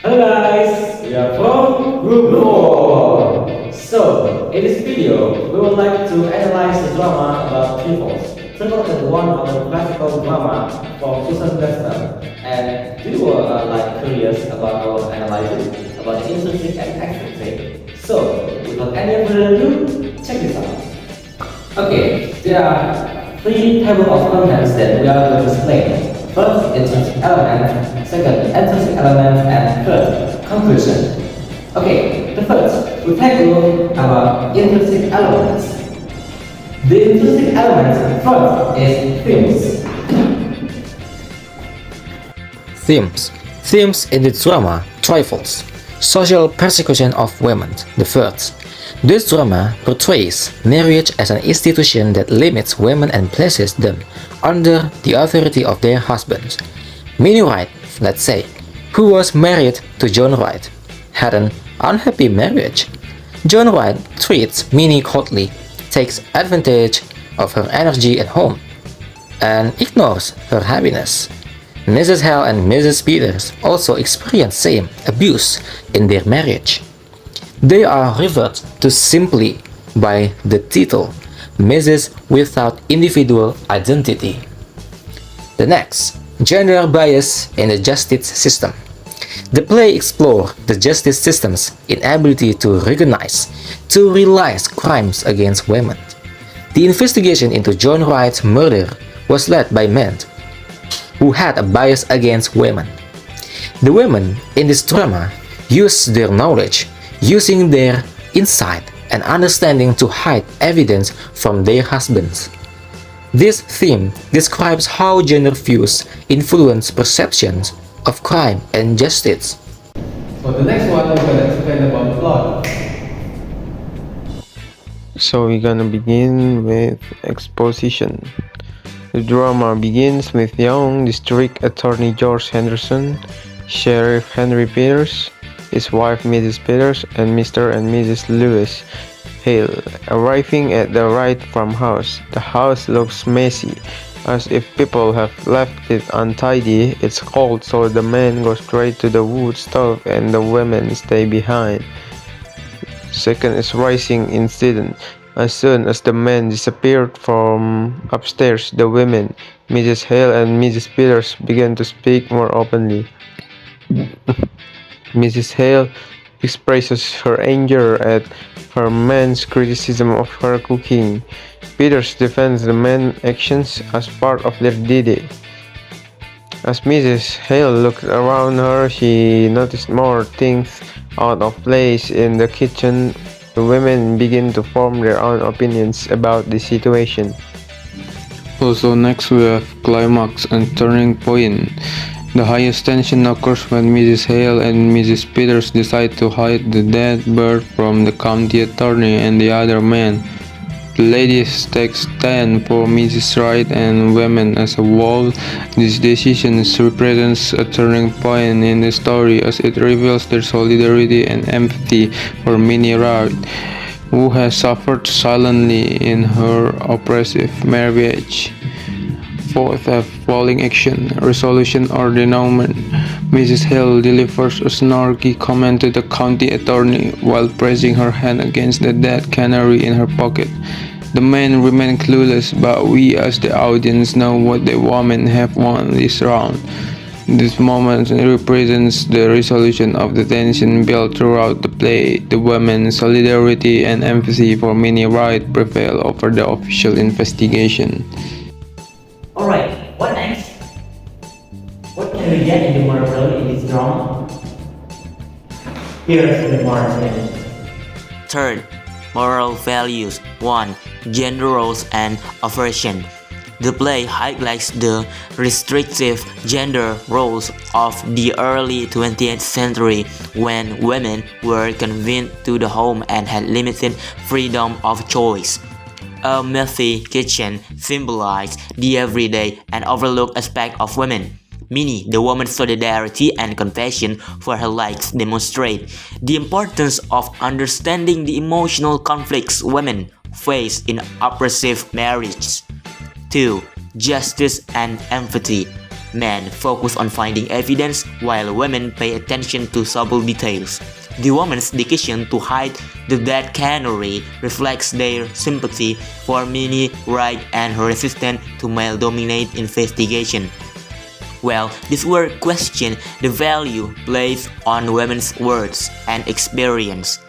Hello guys, we are from Group 4. So, in this video, we would like to analyze the drama about Trifles. Trifles is one of the classical drama from 2012, and we were curious about our analysis about the intrinsic and extrinsic. So, without any further ado, check this out. Okay, there are three tables of contents that we are going to explain. First, intrinsic element, second, extrinsic element, and third, conclusion. Okay, the first, we take a look about intrinsic elements. The intrinsic elements first is themes. Themes in the drama Trifles, social persecution of women. The first. This drama portrays marriage as an institution that limits women and places them under the authority of their husbands. Minnie Wright, let's say, who was married to John Wright, had an unhappy marriage. John Wright treats Minnie coldly, takes advantage of her energy at home, and ignores her happiness. Mrs. Hale and Mrs. Peters also experience same abuse in their marriage. They are referred to simply by the title Mrs. without individual identity. The next, gender bias in the justice system. The play explores the justice system's inability to recognize, to realize crimes against women. The investigation into John Wright's murder was led by men who had a bias against women. The women in this drama use their knowledge, using their insight and understanding to hide evidence from their husbands. This theme describes how gender views influence perceptions of crime and justice. For the next one, we're going to explain about plot. So we're gonna begin with exposition. The drama begins with young District Attorney George Henderson, Sheriff Henry Peters, his wife Mrs. Peters, and Mr. and Mrs. Lewis Hale arriving at the Wright farmhouse. The house looks messy, as if people have left it untidy. It's cold, so the men go straight to the wood stove and the women stay behind. Second is rising incident. As soon as the men disappeared from upstairs, the women, Mrs. Hale and Mrs. Peters, began to speak more openly. Mrs. Hale expresses her anger at her men's criticism of her cooking. Peters defends the men's actions as part of their duty. As Mrs. Hale looked around her, she noticed more things out of place in the kitchen. The women begin to form their own opinions about the situation. Also next we have climax and turning point. The highest tension occurs when Mrs. Hale and Mrs. Peters decide to hide the dead bird from the county attorney and the other men. The ladies take stand for Mrs. Wright and women as a whole. This decision represents a turning point in the story as it reveals their solidarity and empathy for Minnie Wright, who has suffered silently in her oppressive marriage. Fourth, falling action, resolution or denouement. Mrs. Hale delivers a snarky comment to the county attorney while pressing her hand against the dead canary in her pocket. The men remain clueless, but we as the audience know what the women have won this round. This moment represents the resolution of the tension built throughout the play. The women's solidarity and empathy for Minnie Wright prevail over the official investigation. Alright, what next? What can we get in the moral in this drama? Here's the moral. Third, moral values. 1. Gender roles and oppression. The play highlights the restrictive gender roles of the early 20th century when women were confined to the home and had limited freedom of choice. A messy kitchen symbolized the everyday and overlooked aspect of women. Minnie, the woman's solidarity and compassion for her likes demonstrate the importance of understanding the emotional conflicts women face in oppressive marriages. 2. Justice and empathy. Men focus on finding evidence while women pay attention to subtle details. The woman's decision to hide the dead canary reflects their sympathy for Minnie's right and her resistance to male-dominated investigation. Well, this work questions the value placed on women's words and experience.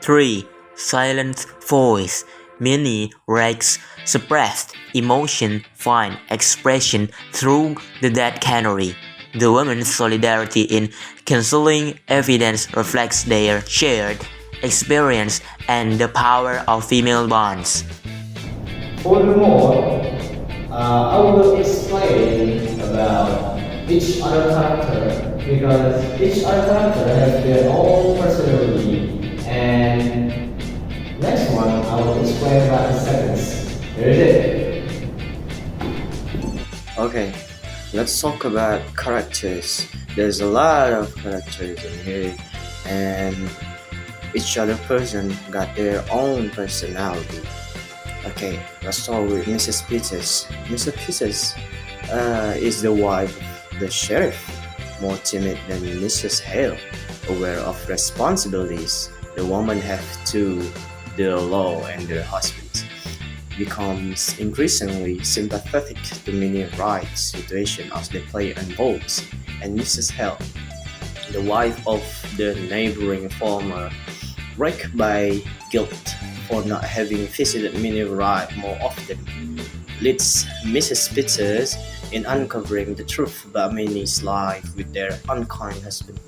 3. Silent voice. Minnie Rake's suppressed emotion find expression through the dead canary. The women's solidarity in canceling evidence reflects their shared experience and the power of female bonds. Furthermore, I will explain about each other character because each other character has their own personality. And next one, I will explain about the seconds. Here it is. Okay, let's talk about characters. There's a lot of characters in here, and each other person got their own personality. Okay, let's start with Mrs. Peters. Mrs. Peters is the wife of the sheriff, more timid than Mrs. Hale, aware of responsibilities the woman have to the law and their husbands, becomes increasingly sympathetic to Minnie Wright's situation as the play unfolds, and Mrs. Hale, the wife of the neighboring farmer, racked by guilt for not having visited Minnie Wright more often, leads Mrs. Peters in uncovering the truth about Minnie's life with their unkind husband.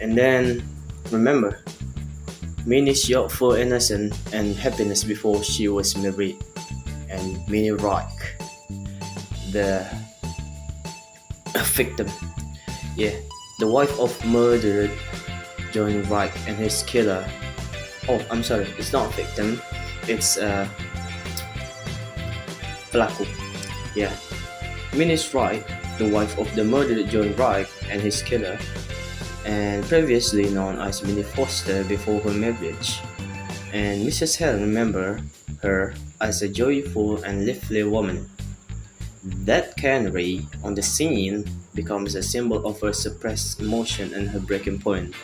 And then, remember, Minnie's yearned for innocence and happiness before she was married, and Minnie Wright, the victim, the wife of murdered John Wright and his killer. Oh, I'm sorry, it's not victim, it's pelaku. Minnie Wright, the wife of the murdered John Wright and his killer, and previously known as Minnie Foster before her marriage. And Mrs. Hale remember her as a joyful and lively woman. That canary on the scene becomes a symbol of her suppressed emotion and her breaking point.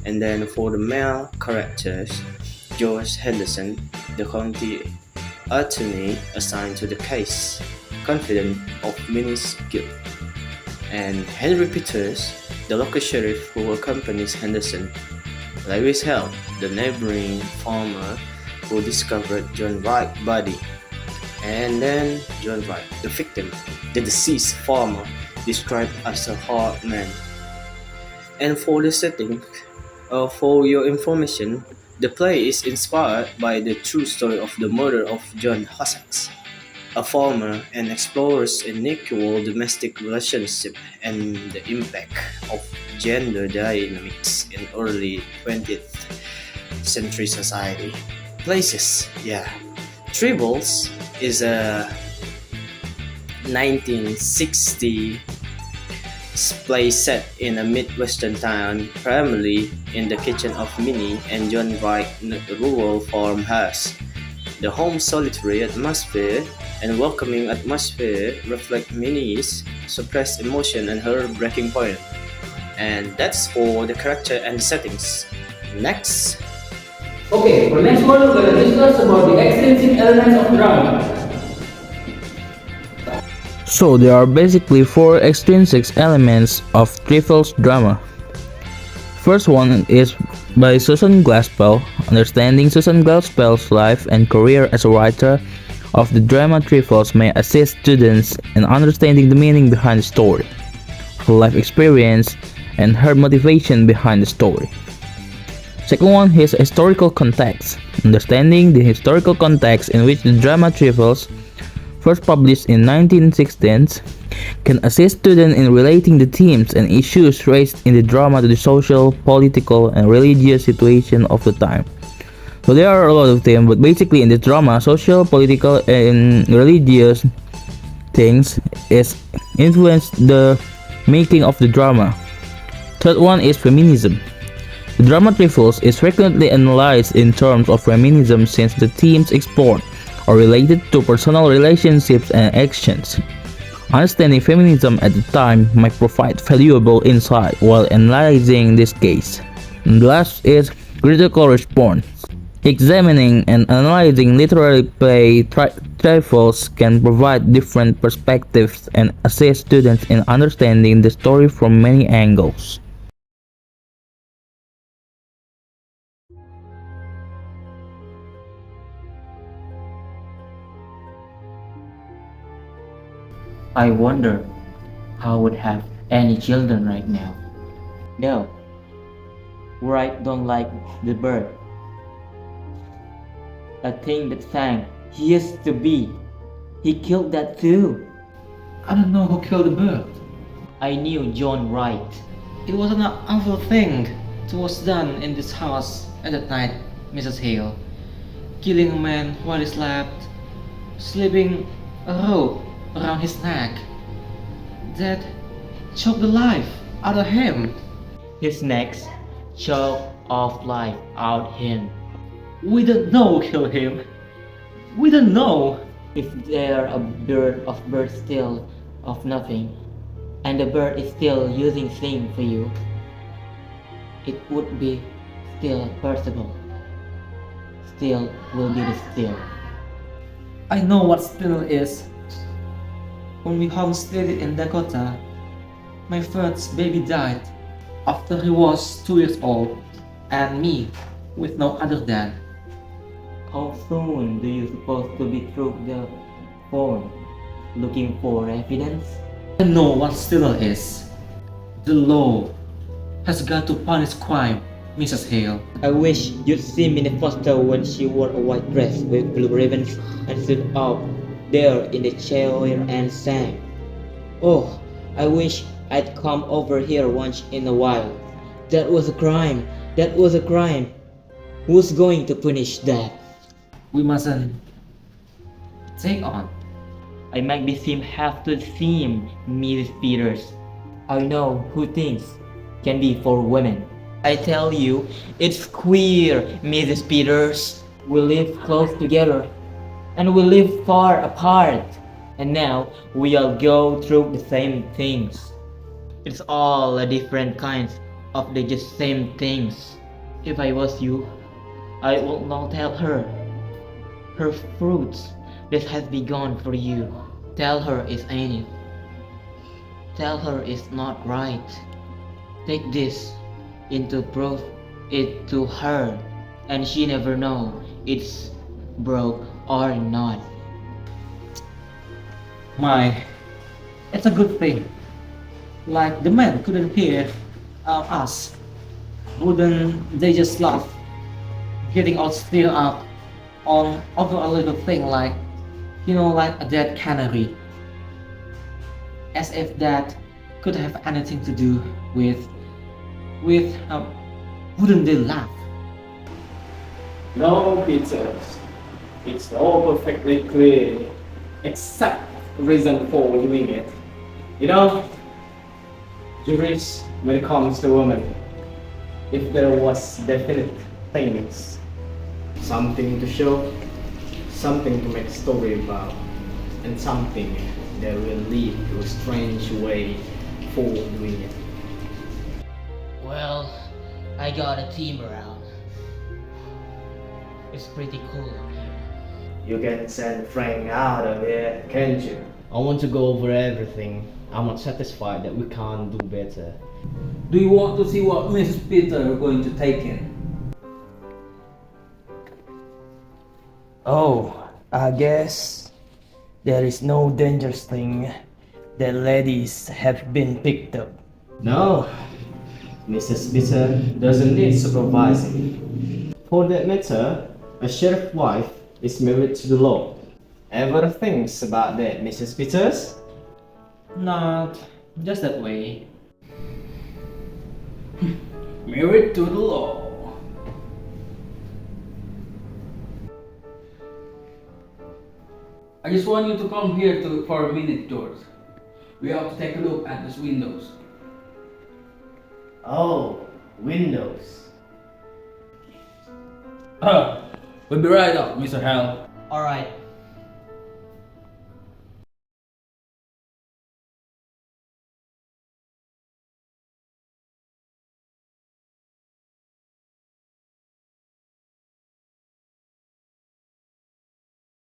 And then for the male characters, George Henderson, the county attorney assigned to the case, confident of Minnie's guilt, and Henry Peters, the local sheriff who accompanies Henderson, Lewis Hale, the neighboring farmer who discovered John Wright's body, and then John Wright, the victim, the deceased farmer, described as a hard man. And for the setting, for your information, the play is inspired by the true story of the murder of John Hossack, a farmer, and explores unequal domestic relationship and the impact of gender dynamics in early 20th century society. Places, Trifles is a 1960 play set in a Midwestern town, primarily in the kitchen of Minnie and John Wright's rural farmhouse. The home's solitary atmosphere and welcoming atmosphere reflect Minnie's suppressed emotion and her breaking point. And that's for the character and settings. Next. Okay, for next one, we're gonna discuss about the extrinsic elements of drama. So there are basically 4 extrinsic elements of Trifles Drama. First one is by Susan Glaspell. Understanding Susan Glaspell's life and career as a writer of the drama Trifles may assist students in understanding the meaning behind the story, her life experience, and her motivation behind the story. Second one is historical context. Understanding the historical context in which the drama Trifles, first published in 1916, can assist students in relating the themes and issues raised in the drama to the social, political, and religious situation of the time. So there are a lot of them, but basically in the drama, social, political, and religious things is influenced the making of the drama. Third one is feminism. The drama Trifles is frequently analyzed in terms of feminism since the themes explored are related to personal relationships and actions. Understanding feminism at the time might provide valuable insight while analyzing this case. And last is critical response. Examining and analyzing literary play trifles can provide different perspectives and assist students in understanding the story from many angles. I wonder how would have any children right now. No, Wright don't like the bird. A thing that sang. He used to be. He killed that too. I don't know who killed the bird. I knew John Wright. It was an awful thing that was done in this house at that night, Mrs. Hale. Killing a man while he slept, slipping a rope around his neck. That choked the life out of him. His next choked off life out him. We don't know who killed him. We don't know. If there a bird of bird still of nothing, and the bird is still using thing for you, it would be still possible. Still will be the still. I know what still is. When we homesteaded in Dakota, my first baby died after he was 2 years old, and me with no other dad. How soon do you suppose to be through the phone, looking for evidence? I know what still is. The law has got to punish crime, Mrs. Hale. I wish you'd see Minnie Foster when she wore a white dress with blue ribbons and stood up there in the chair and sang. Oh, I wish I'd come over here once in a while. That was a crime. That was a crime. Who's going to punish that? We mustn't take on. I might be seem have to seem Mrs. Peters. I know who things can be for women. I tell you, it's queer, Mrs. Peters. We live close together, and we live far apart. And now we all go through the same things. It's all a different kinds of the just same things. If I was you, I would not tell her. Her fruits that has begun for you. Tell her it's ain't. Tell her it's not right. Take this into prove it to her, and she never know it's broke or not. It's a good thing. Like the man couldn't hear us. Wouldn't they just laugh, getting all stirred up on over a little thing like, like a dead canary, as if that could have anything to do with wouldn't they laugh? No, Peter. It's all perfectly clear, except the reason for doing it. Juries, when it comes to women, if there was definite things, something to show, something to make a story about, and something that will lead to a strange way for doing it. Well, I got a team around. It's pretty cool here. You can send Frank out of here, can't you? I want to go over everything. I'm not satisfied that we can't do better. Do you want to see what Mrs. Peter are going to take in? Oh, I guess there is no dangerous thing that ladies have been picked up. No, Mrs. Peter doesn't need supervising. For that matter, a sheriff's wife is married to the law. Ever thinks about that, Mrs. Peters? Not just that way. Married to the law. I just want you to come here for a minute, George. We have to take a look at these windows. Oh, windows. We'll be right up, Mr. Hell. Alright,